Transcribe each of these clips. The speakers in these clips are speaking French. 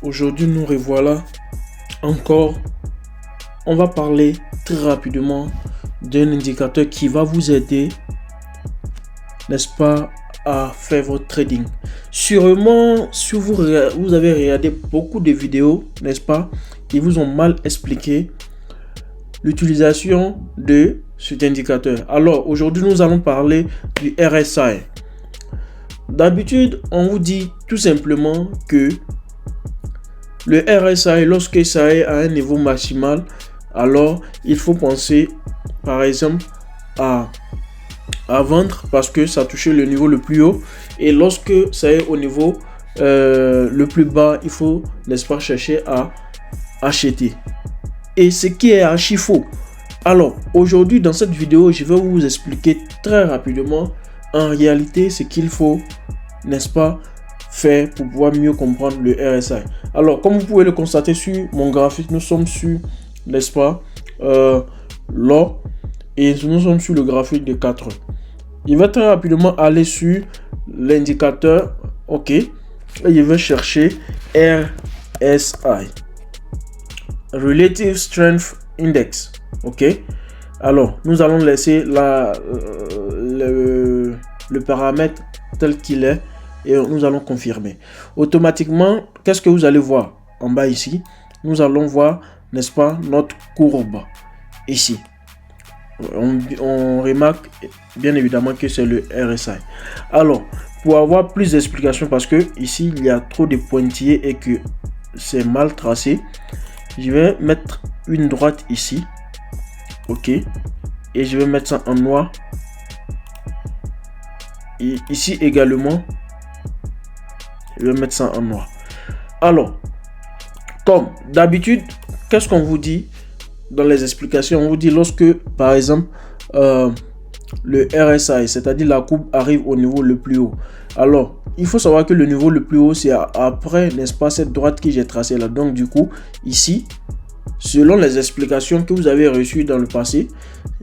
Aujourd'hui, nous revoilà encore. On va parler très rapidement d'un indicateur qui va vous aider, n'est-ce pas, à faire votre trading. Sûrement, si vous avez regardé beaucoup de vidéos, n'est-ce pas, qui vous ont mal expliqué l'utilisation de cet indicateur. Alors, aujourd'hui, nous allons parler du RSI. D'habitude, on vous dit tout simplement que le RSI, lorsque ça est à un niveau maximal, alors il faut penser par exemple à vendre parce que ça a touché le niveau le plus haut, et lorsque ça est au niveau le plus bas, il faut, n'est-ce pas, chercher à acheter. Et ce qui est archi faux. Alors aujourd'hui dans cette vidéo, je vais vous expliquer très rapidement en réalité ce qu'il faut, n'est-ce pas, faire pour pouvoir mieux comprendre le RSI. Alors comme vous pouvez le constater sur mon graphique, nous sommes sur, n'est-ce pas, l'or, et nous sommes sur le graphique de 4 heures. Il va très rapidement aller sur l'indicateur, ok, et il va chercher RSI, Relative Strength Index, ok. Alors nous allons laisser le paramètre tel qu'il est et nous allons confirmer. Automatiquement, qu'est-ce que vous allez voir en bas ici? Nous allons voir, n'est-ce pas, notre courbe ici. On remarque bien évidemment que c'est le RSI. Alors, pour avoir plus d'explications, parce que ici il y a trop de pointillés et que c'est mal tracé, je vais mettre une droite ici, ok, et je vais mettre ça en noir, et ici également je vais mettre ça en noir. Alors, comme d'habitude, qu'est-ce qu'on vous dit dans les explications? On vous dit lorsque, par exemple, le RSI, c'est-à-dire la courbe, arrive au niveau le plus haut. Alors, il faut savoir que le niveau le plus haut, c'est après, n'est-ce pas, cette droite que j'ai tracée là. Donc, du coup, ici, selon les explications que vous avez reçues dans le passé,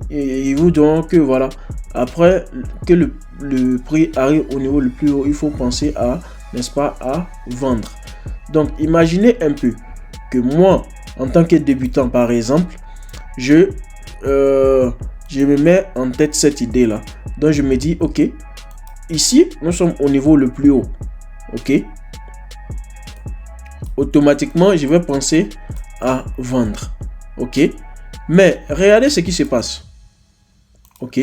et ils vous diront que voilà, après que le prix arrive au niveau le plus haut, il faut penser à, n'est-ce pas, à vendre. Donc imaginez un peu que moi, en tant que débutant par exemple, je me mets en tête cette idée là. Donc je me dis ok, ici nous sommes au niveau le plus haut, ok, automatiquement je vais penser à vendre, ok. Mais regardez ce qui se passe, ok.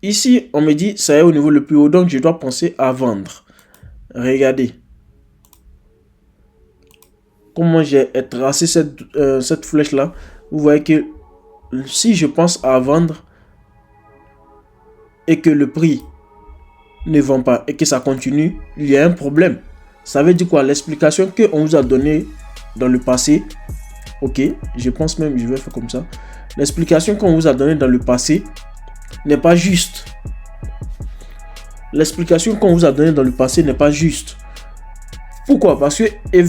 Ici on me dit ça est au niveau le plus haut, donc je dois penser à vendre. Regardez comment j'ai tracé cette flèche là. Vous voyez que si je pense à vendre et que le prix ne vend pas et que ça continue, il y a un problème. Ça veut dire quoi? L'explication que on vous a donnée dans le passé, ok, je pense même je vais faire comme ça, l'explication qu'on vous a donnée dans le passé n'est pas juste. L'explication qu'on vous a donnée dans le passé n'est pas juste. Pourquoi? Parce que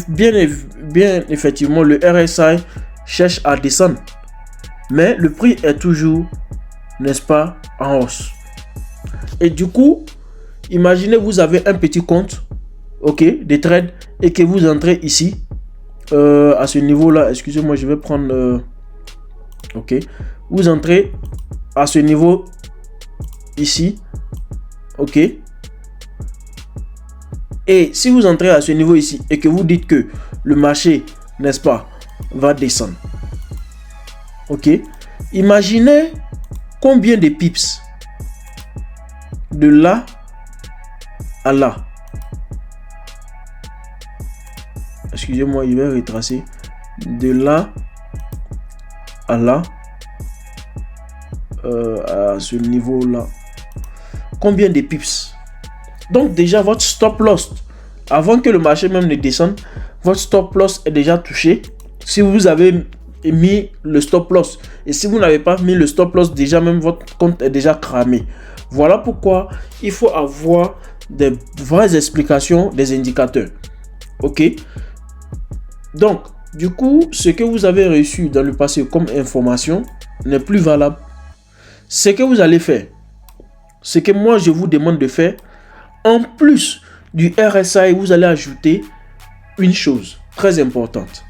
bien effectivement le RSI cherche à descendre, mais le prix est toujours, n'est-ce pas, en hausse. Et du coup, imaginez vous avez un petit compte, ok, de trade, et que vous entrez ici à ce niveau là. Excusez-moi, je vais prendre ok, vous entrez à ce niveau ici, ok. Et si vous entrez à ce niveau ici et que vous dites que le marché, n'est-ce pas, va descendre, ok, imaginez combien de pips de là à là. Excusez-moi, je vais retracer de là à là, à ce niveau là. Combien de pips? Donc déjà votre stop loss, avant que le marché même ne descende, votre stop loss est déjà touché. Si vous avez mis le stop loss, et si vous n'avez pas mis le stop loss, déjà même votre compte est déjà cramé. Voilà pourquoi il faut avoir des vraies explications des indicateurs, ok. Donc du coup, ce que vous avez reçu dans le passé comme information n'est plus valable. Ce que vous allez faire, ce que moi je vous demande de faire, en plus du RSI, vous allez ajouter une chose. très importante.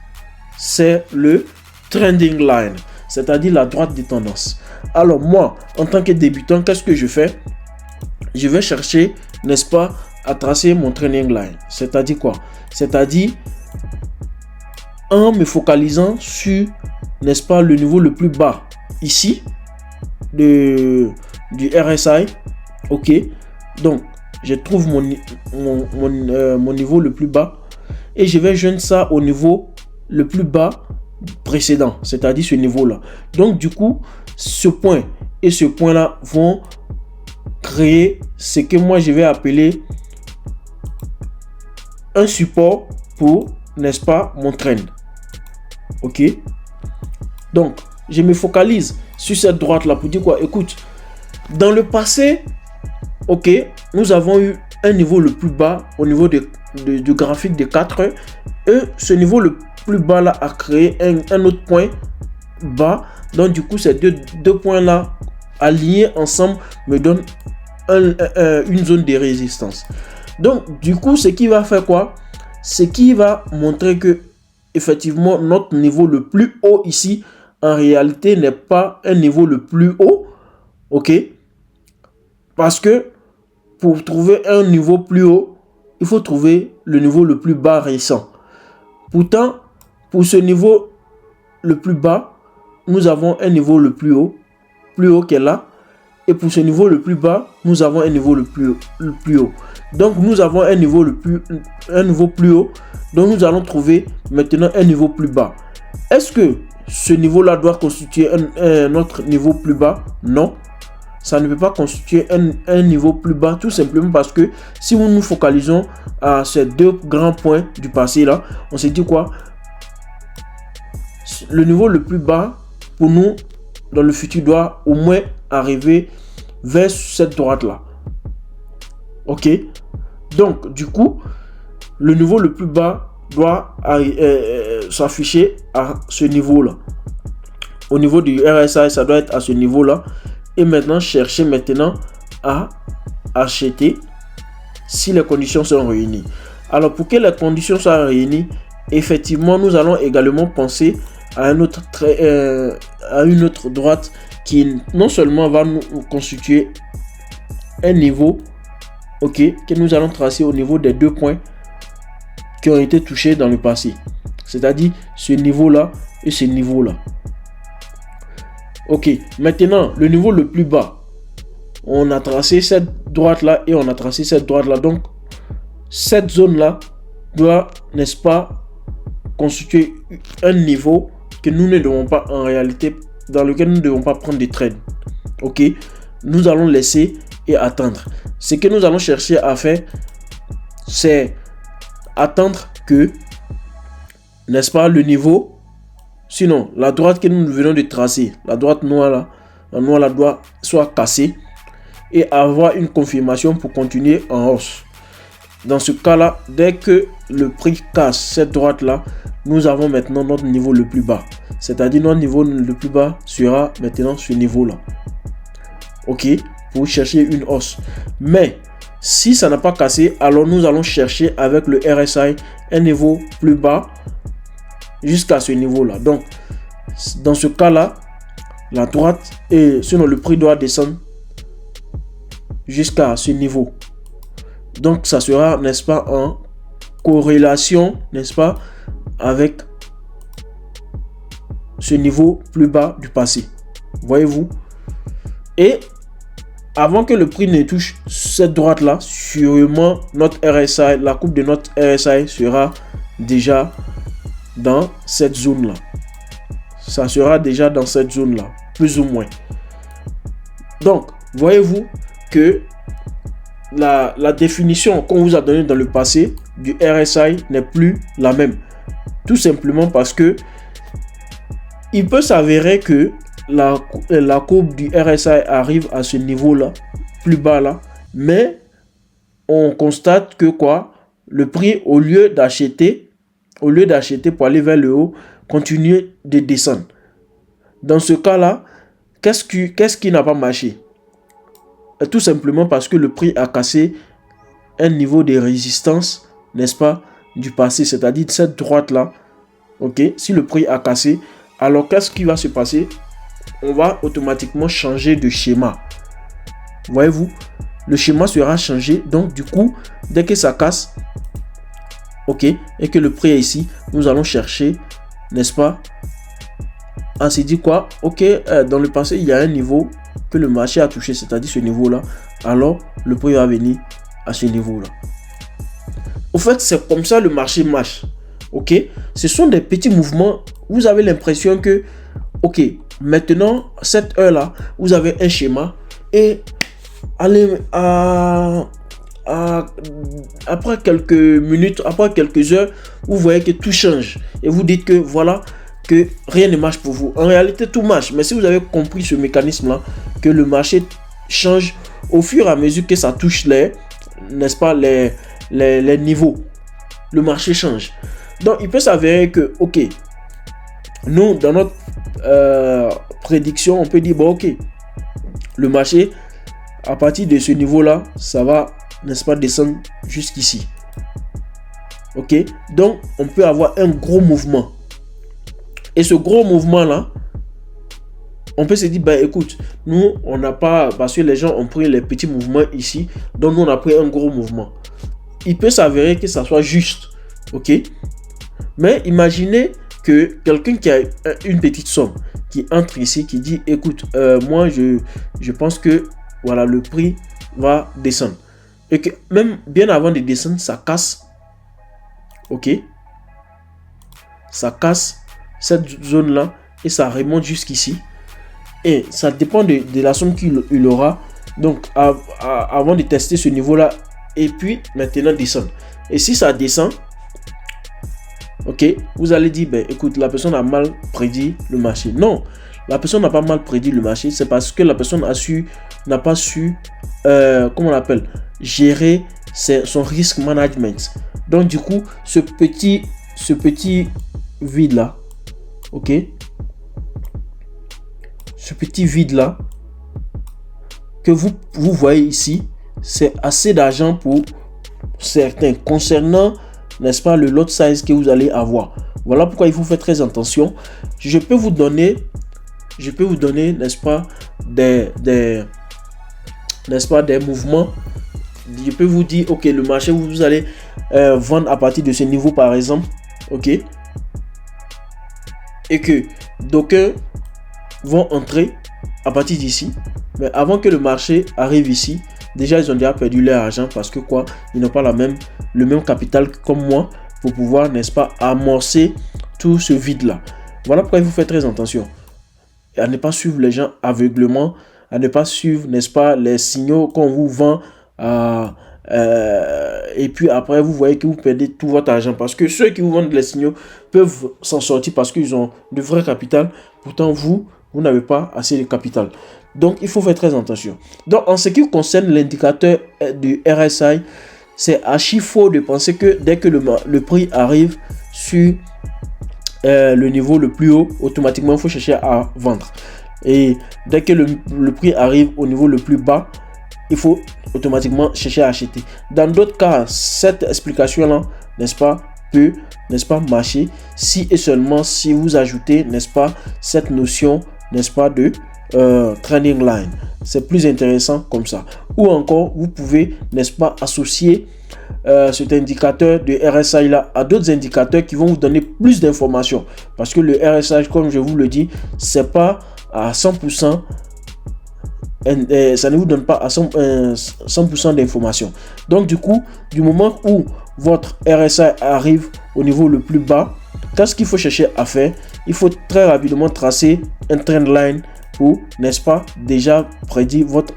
C'est le trending line, c'est-à-dire la droite des tendances. Alors moi, en tant que débutant, qu'est-ce que je fais? Je vais chercher, n'est-ce pas, à tracer mon trending line. C'est-à-dire quoi? C'est-à-dire en me focalisant sur, n'est-ce pas, le niveau le plus bas ici du RSI. Ok, donc je trouve mon niveau le plus bas et je vais joindre ça au niveau le plus bas précédent, c'est-à-dire ce niveau là. Donc du coup, ce point et ce point là vont créer ce que moi je vais appeler un support pour, n'est-ce pas, mon trend. Ok, donc je me focalise sur cette droite là pour dire quoi? Écoute, dans le passé, ok, nous avons eu un niveau le plus bas au niveau du graphique de 4 heures et ce niveau le plus bas là a créé un autre point bas. Donc du coup, ces deux points là alignés ensemble me donnent une zone de résistance. Donc du coup, ce qui va faire quoi? Ce qui va montrer que effectivement notre niveau le plus haut ici en réalité n'est pas un niveau le plus haut. Ok, parce que pour trouver un niveau plus haut, il faut trouver le niveau le plus bas récent. Pourtant, pour ce niveau le plus bas, nous avons un niveau le plus haut qu'elle a. Et pour ce niveau le plus bas, nous avons un niveau le plus haut. Donc nous avons un niveau plus haut. Donc nous allons trouver maintenant un niveau plus bas. Est-ce que ce niveau-là doit constituer un autre niveau plus bas? Non. Ça ne peut pas constituer un niveau plus bas, tout simplement parce que si nous nous focalisons à ces deux grands points du passé là, on se dit quoi? Le niveau le plus bas pour nous dans le futur doit au moins arriver vers cette droite là. Ok, donc du coup le niveau le plus bas doit s'afficher à ce niveau là. Au niveau du RSI, ça doit être à ce niveau là. Et maintenant, chercher maintenant à acheter si les conditions sont réunies. Alors, pour que les conditions soient réunies, effectivement, nous allons également penser à une autre droite qui non seulement va nous constituer un niveau, ok, que nous allons tracer au niveau des deux points qui ont été touchés dans le passé. C'est-à-dire ce niveau-là et ce niveau-là. Ok, maintenant, le niveau le plus bas, on a tracé cette droite-là et on a tracé cette droite-là. Donc, cette zone-là doit, n'est-ce pas, constituer un niveau que nous ne devons pas, en réalité, dans lequel nous ne devons pas prendre des trades. Ok, nous allons laisser et attendre. Ce que nous allons chercher à faire, c'est attendre que, n'est-ce pas, le niveau... Sinon, la droite que nous venons de tracer, la droite noire là, la noire là doit soit cassée et avoir une confirmation pour continuer en hausse. Dans ce cas-là, dès que le prix casse cette droite là, nous avons maintenant notre niveau le plus bas. C'est-à-dire notre niveau le plus bas sera maintenant ce niveau là. Ok, pour chercher une hausse. Mais si ça n'a pas cassé, alors nous allons chercher avec le RSI un niveau plus bas jusqu'à ce niveau là. Donc dans ce cas là, la droite et sinon le prix doit descendre jusqu'à ce niveau. Donc ça sera, n'est-ce pas, en corrélation, n'est-ce pas, avec ce niveau plus bas du passé. Voyez-vous? Et avant que le prix ne touche cette droite là, sûrement notre RSI, la courbe de notre RSI sera déjà dans cette zone là. Ça sera déjà dans cette zone là, plus ou moins. Donc voyez-vous que la définition qu'on vous a donnée dans le passé du RSI n'est plus la même, tout simplement parce que il peut s'avérer que la courbe du RSI arrive à ce niveau là, plus bas là, mais on constate que quoi, le prix au lieu d'acheter pour aller vers le haut, continue de descendre. Dans ce cas là, qu'est-ce qui n'a pas marché? Tout simplement parce que le prix a cassé un niveau de résistance, n'est-ce pas, du passé, c'est-à-dire cette droite-là, ok, si le prix a cassé, alors qu'est-ce qui va se passer? On va automatiquement changer de schéma. Voyez-vous, le schéma sera changé. Donc, du coup, dès que ça casse, ok, et que le prix est ici, nous allons chercher, n'est-ce pas? On s'est dit quoi? Ok, dans le passé, il y a un niveau que le marché a touché, c'est-à-dire ce niveau-là. Alors, le prix va venir à ce niveau-là. Au fait, c'est comme ça le marché marche. Ok, ce sont des petits mouvements. Vous avez l'impression que, ok, maintenant, cette heure-là, vous avez un schéma et allez, après quelques minutes, après quelques heures, vous voyez que tout change et vous dites que voilà, que rien ne marche pour vous. En réalité, tout marche. Mais si vous avez compris ce mécanisme-là, que le marché change au fur et à mesure que ça touche n'est-ce pas, les niveaux, le marché change. Donc, il peut s'avérer que, ok, nous, dans notre prédiction, on peut dire, bon, ok, le marché, à partir de ce niveau-là, ça va, n'est-ce pas, descendre jusqu'ici. Ok, donc, on peut avoir un gros mouvement. Et ce gros mouvement-là, on peut se dire, ben écoute, nous, on n'a pas, parce que les gens ont pris les petits mouvements ici, donc nous, on a pris un gros mouvement. Il peut s'avérer que ça soit juste, ok? Mais imaginez que quelqu'un qui a une petite somme, qui entre ici, qui dit, écoute, moi, je pense que, voilà, le prix va descendre. Et que même bien avant de descendre, ça casse, ok? Ça casse cette zone-là et ça remonte jusqu'ici. Et ça dépend de la somme qu'il aura. Donc, avant de tester ce niveau-là, et puis maintenant descendre. Et si ça descend, ok, vous allez dire, ben écoute, la personne a mal prédit le marché. Non, la personne n'a pas mal prédit le marché. C'est parce que la personne n'a pas su, comment on appelle, gérer son risk management. Donc, du coup, ce petit vide-là, ok, ce petit vide-là que vous voyez ici, c'est assez d'argent pour certains concernant, n'est-ce pas, le lot size que vous allez avoir. Voilà pourquoi il faut faire très attention. Je peux vous donner, n'est-ce pas, des mouvements. Je peux vous dire, ok, le marché, vous allez vendre à partir de ce niveau, par exemple, ok, et que d'aucuns vont entrer à partir d'ici, mais avant que le marché arrive ici, déjà ils ont déjà perdu leur argent parce que quoi, ils n'ont pas le même capital comme moi pour pouvoir, n'est-ce pas, amorcer tout ce vide là. Voilà pourquoi il faut faire très attention à ne pas suivre les gens aveuglement, à ne pas suivre, n'est-ce pas, les signaux qu'on vous vend et puis après vous voyez que vous perdez tout votre argent parce que ceux qui vous vendent les signaux peuvent s'en sortir parce qu'ils ont de vrai capital, pourtant vous n'avez pas assez de capital. Donc il faut faire très attention. Donc en ce qui concerne l'indicateur du RSI, c'est archi faux de penser que dès que le prix arrive sur le niveau le plus haut, automatiquement il faut chercher à vendre. Et dès que le prix arrive au niveau le plus bas, il faut automatiquement chercher à acheter. Dans d'autres cas, cette explication-là, n'est-ce pas, peut, n'est-ce pas, marcher si et seulement si vous ajoutez, n'est-ce pas, cette notion, n'est-ce pas, de trending line. C'est plus intéressant comme ça. Ou encore, vous pouvez, n'est-ce pas, associer cet indicateur de RSI là à d'autres indicateurs qui vont vous donner plus d'informations. Parce que le RSI, comme je vous le dis, c'est pas à 100%. Ça ne vous donne pas à 100% d'informations. Donc du coup, du moment où votre RSI arrive au niveau le plus bas, qu'est-ce qu'il faut chercher à faire? Il faut très rapidement tracer un trend line pour, n'est-ce pas, déjà prédire votre,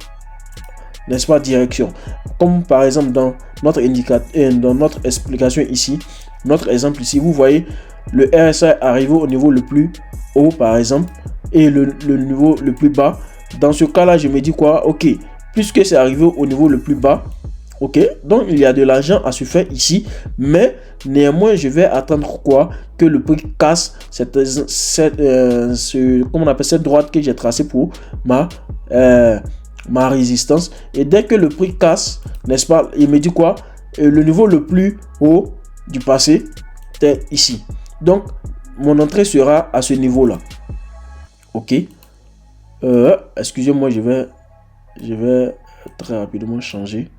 n'est-ce pas, direction. Comme par exemple dans notre indicateur, dans notre explication ici, notre exemple ici, vous voyez le RSI arrivé au niveau le plus haut par exemple et le niveau le plus bas. Dans ce cas-là, je me dis quoi? Ok, puisque c'est arrivé au niveau le plus bas, ok, donc il y a de l'argent à se faire ici, mais néanmoins, je vais attendre quoi? Que le prix casse comment on appelle cette droite que j'ai tracée pour ma résistance. Et dès que le prix casse, n'est-ce pas? Il me dit quoi? Le niveau le plus haut du passé, c'est ici. Donc, mon entrée sera à ce niveau-là. Ok. Excusez-moi, je vais très rapidement changer.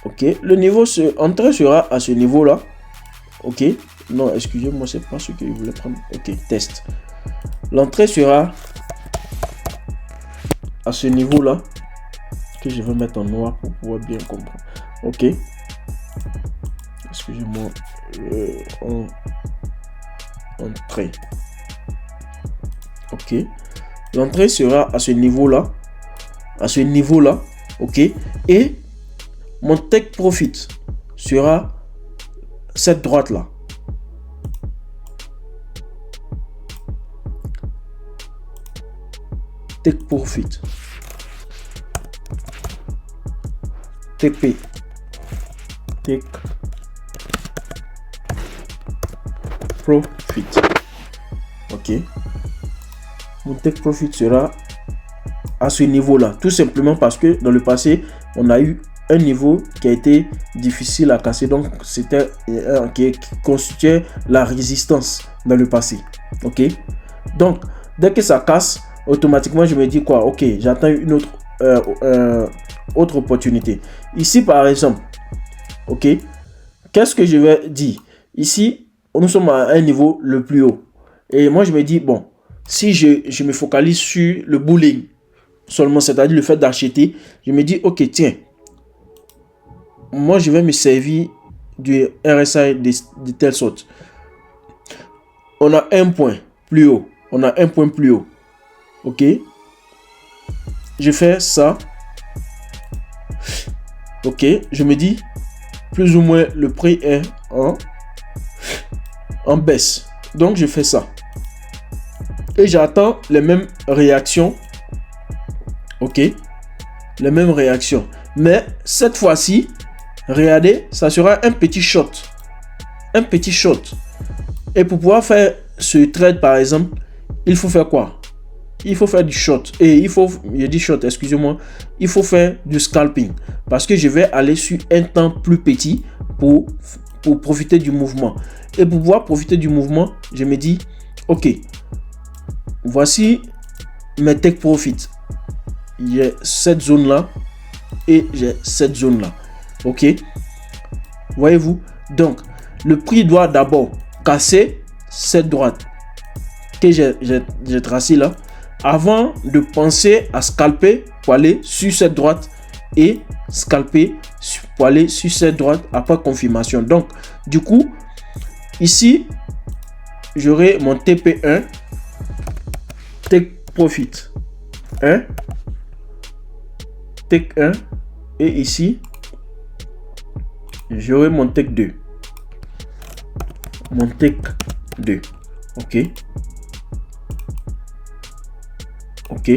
Ok. Le niveau, entrée sera à ce niveau-là. Ok. Non, excusez-moi, c'est pas ce que je voulais prendre. Ok, test. L'entrée sera à ce niveau-là. Que je vais mettre en noir pour pouvoir bien comprendre. Ok. Excusez-moi. Entrée. Ok. L'entrée sera à ce niveau-là. À ce niveau-là. Ok. Et mon take profit sera cette droite-là. Take profit. TP. Take profit. Ok. Mon take profit sera à ce niveau-là. Tout simplement parce que dans le passé, on a eu un niveau qui a été difficile à casser. Donc, c'était qui constituait la résistance dans le passé. Ok. Donc, dès que ça casse, automatiquement, je me dis quoi? Ok, j'attends une autre opportunité. Ici, par exemple, ok, qu'est-ce que je vais dire? Ici, nous sommes à un niveau le plus haut. Et moi, je me dis, bon, si je me focalise sur le bulling seulement, c'est-à-dire le fait d'acheter, je me dis, ok, tiens, moi, je vais me servir du RSI de telle sorte. On a un point plus haut. On a un point plus haut. Ok. Je fais ça. Ok. Je me dis, plus ou moins, le prix est en baisse. Donc, je fais ça. Et j'attends les mêmes réactions. Ok. Les mêmes réactions. Mais cette fois-ci, regardez, ça sera un petit short. Un petit short. Et pour pouvoir faire ce trade, par exemple, il faut faire quoi? Il faut faire du short. Et il faut, je dis short, excusez-moi, il faut faire du scalping. Parce que je vais aller sur un temps plus petit pour profiter du mouvement. Et pour pouvoir profiter du mouvement, je me dis, ok, voici mes take profit. J'ai cette zone-là et j'ai cette zone-là. Ok, voyez-vous? Donc, le prix doit d'abord casser cette droite que j'ai tracée là, avant de penser à scalper pour aller sur cette droite et scalper pour aller sur cette droite après confirmation. Donc, du coup, ici, j'aurai mon TP1, take profit 1, take 1, et ici, j'aurai mon take 2. Mon take 2. Ok. Ok.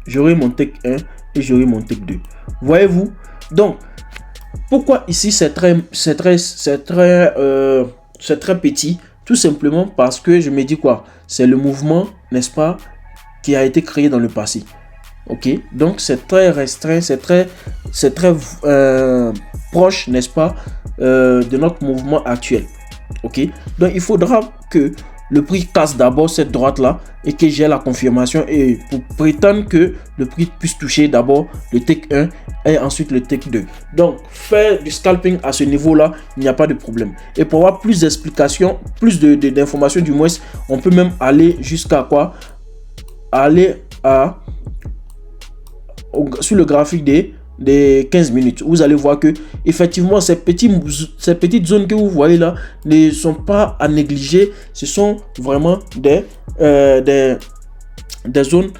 J'aurai mon take 1 et j'aurai mon take 2. Voyez-vous? Donc, pourquoi ici c'est très petit? Tout simplement parce que je me dis quoi? C'est le mouvement, n'est-ce pas, qui a été créé dans le passé. Ok. Donc, c'est très restreint, c'est très proche, n'est-ce pas, de notre mouvement actuel. Ok. Donc, il faudra que le prix casse d'abord cette droite là et que j'ai la confirmation, et pour prétendre que le prix puisse toucher d'abord le take 1 et ensuite le take 2. Donc, faire du scalping à ce niveau là, il n'y a pas de problème. Et pour avoir plus d'explications, plus d'informations du moins, on peut même aller jusqu'à quoi? Aller sur le graphique des 15 minutes. Vous allez voir que effectivement ces petites zones que vous voyez là ne sont pas à négliger. Ce sont vraiment des zones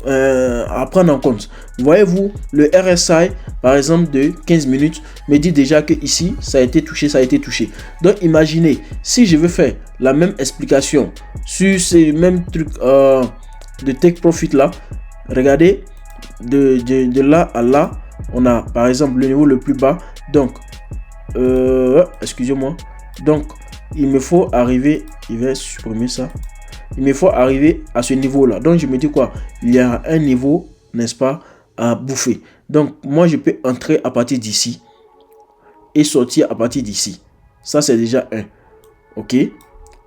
à prendre en compte. Voyez-vous, le RSI par exemple de 15 minutes me dit déjà que ici ça a été touché, Donc imaginez si je veux faire la même explication sur ces mêmes trucs de take profit là. Regardez, de là à là, on a par exemple le niveau le plus bas. Donc excusez-moi, donc il me faut arriver, il va supprimer ça, il me faut arriver à ce niveau là. Donc je me dis quoi, il y a un niveau, n'est-ce pas, à bouffer. Donc moi je peux entrer à partir d'ici et sortir à partir d'ici. Ça, c'est déjà un. OK?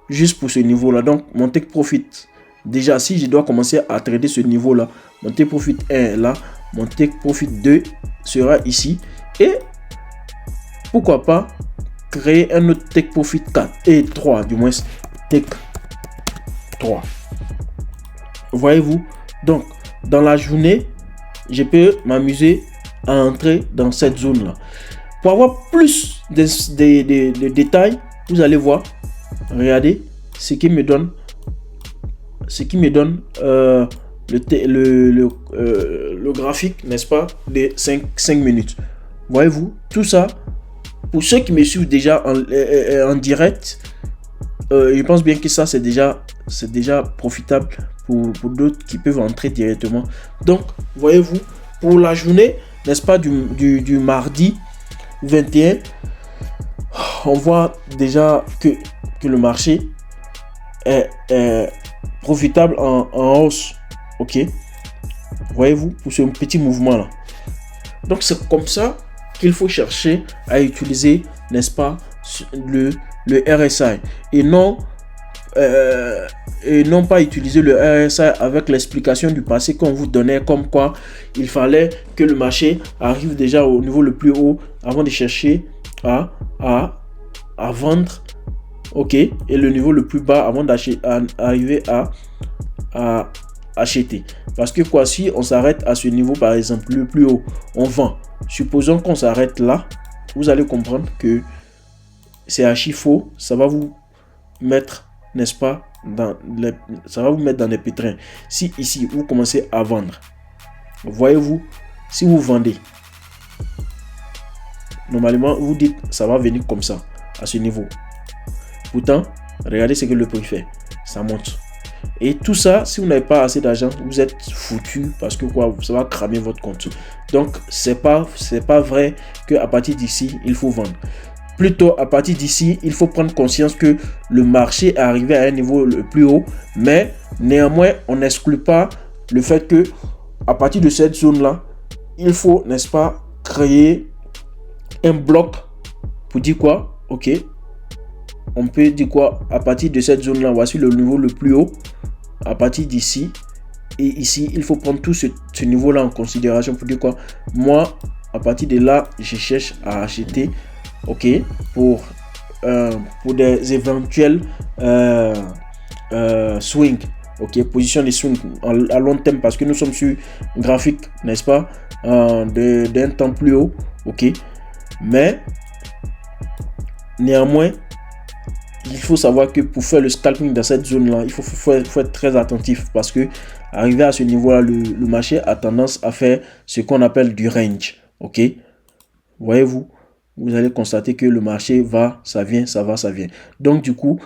Juste pour ce niveau-là. Donc, mon take profit, déjà, si je dois commencer à trader ce niveau-là, mon take profit 1 est là, mon take profit 2 sera ici. Et pourquoi pas créer un autre take profit 4 et 3, du moins take 3. Voyez-vous? Donc, dans la journée, je peux m'amuser à entrer dans cette zone-là. Pour avoir plus de détails, vous allez voir, regardez ce qui me donne le graphique, n'est-ce pas, de 5 minutes. Voyez-vous, tout ça, pour ceux qui me suivent déjà en direct, je pense bien que ça c'est déjà profitable pour d'autres qui peuvent entrer directement. Donc, voyez-vous, pour la journée, n'est-ce pas, du mardi 21, on voit déjà que le marché est profitable en hausse. OK, voyez-vous, pour ce petit mouvement là. Donc c'est comme ça qu'il faut chercher à utiliser, n'est-ce pas, le RSI et non pas utiliser le RSI avec l'explication du passé qu'on vous donnait, comme quoi il fallait que le marché arrive déjà au niveau le plus haut avant de chercher à vendre. OK, et le niveau le plus bas avant d'arriver à acheter. Parce que quoi, si on s'arrête à ce niveau, par exemple le plus haut, on vend. Supposons qu'on s'arrête là, vous allez comprendre que c'est archi faux. Ça va vous mettre, n'est-ce pas, ça va vous mettre dans les pétrins. Si ici vous commencez à vendre, voyez-vous, si vous vendez, normalement vous dites ça va venir comme ça à ce niveau. Pourtant, regardez ce que le prix fait, ça monte. Et tout ça, si vous n'avez pas assez d'argent, vous êtes foutu, parce que quoi, ça va cramer votre compte. Donc c'est pas vrai que à partir d'ici il faut vendre. Plutôt à partir d'ici, il faut prendre conscience que le marché est arrivé à un niveau le plus haut, mais néanmoins on n'exclut pas le fait que à partir de cette zone là, il faut, n'est-ce pas, créer un bloc pour dire quoi. OK, on peut dire quoi, à partir de cette zone là, voici le niveau le plus haut. À partir d'ici et ici, il faut prendre tout ce niveau là en considération pour dire quoi, moi à partir de là je cherche à acheter. OK, pour des éventuels swing. OK, position de swing à long terme, parce que nous sommes sur un graphique, n'est-ce pas, d'un temps plus haut. OK, mais néanmoins il faut savoir que pour faire le scalping dans cette zone là, il faut être très attentif, parce que arrivé à ce niveau là, le marché a tendance à faire ce qu'on appelle du range. OK, voyez-vous, vous allez constater que le marché va, ça vient, ça va, ça vient. Donc du coup,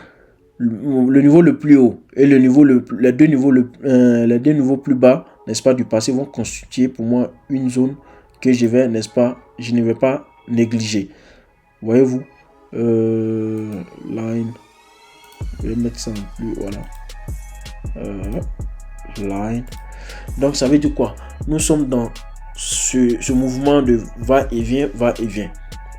le niveau le plus haut et les deux niveaux plus bas, n'est-ce pas, du passé vont constituer pour moi une zone que je ne vais pas négliger. Voyez-vous, line, je vais mettre ça en plus, voilà, line. Donc ça veut dire quoi, nous sommes dans ce mouvement de va-et-vient.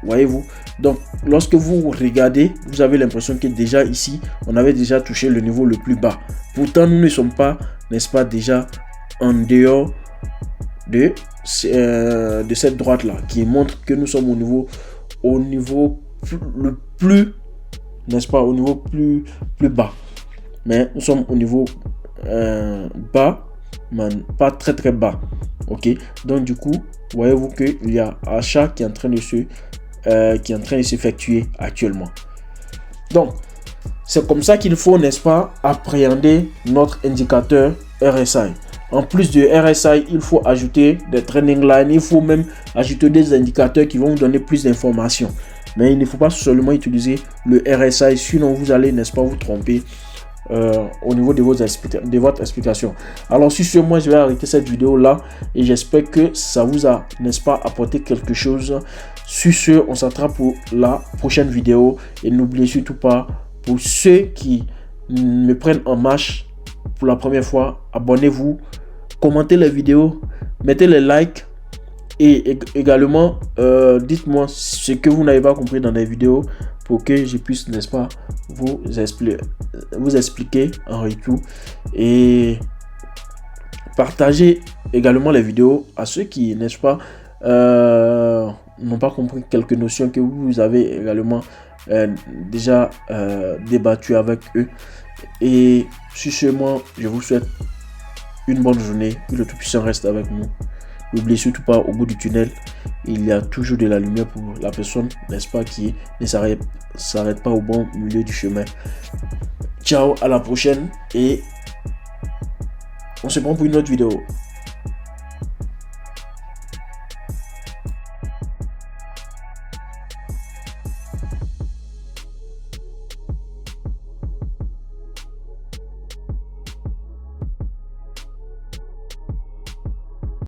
Voyez-vous, donc lorsque vous regardez, vous avez l'impression que déjà ici on avait déjà touché le niveau le plus bas. Pourtant nous ne sommes pas, n'est-ce pas, déjà en dehors de cette droite là qui montre que nous sommes au niveau le plus, n'est-ce pas, au niveau plus bas, mais nous sommes au niveau bas, mais pas très bas. OK, donc du coup voyez-vous qu'il y a achat qui est en train de s'effectuer actuellement. Donc c'est comme ça qu'il faut, n'est-ce pas, appréhender notre indicateur RSI. En plus de RSI, il faut ajouter des trending lines, il faut même ajouter des indicateurs qui vont vous donner plus d'informations. Mais il ne faut pas seulement utiliser le RSI, sinon vous allez, n'est-ce pas, vous tromper au niveau de votre explication. Alors sur ce, moi je vais arrêter cette vidéo là et j'espère que ça vous a, n'est-ce pas, apporté quelque chose. Sur ce, on s'attrape pour la prochaine vidéo et n'oubliez surtout pas, pour ceux qui me prennent en marche pour la première fois, abonnez-vous, commentez les vidéos, mettez les likes Et également, dites-moi ce que vous n'avez pas compris dans les vidéos pour que je puisse, n'est-ce pas, vous expliquer en retour. Et partagez également les vidéos à ceux qui, n'est-ce pas, n'ont pas compris quelques notions que vous avez également déjà débattu avec eux. Et sur ce, moi, je vous souhaite une bonne journée, que le Tout-Puissant reste avec nous. N'oubliez surtout pas, au bout du tunnel, il y a toujours de la lumière pour la personne, n'est-ce pas, qui ne s'arrête pas au bon milieu du chemin. Ciao, à la prochaine et on se prend pour une autre vidéo.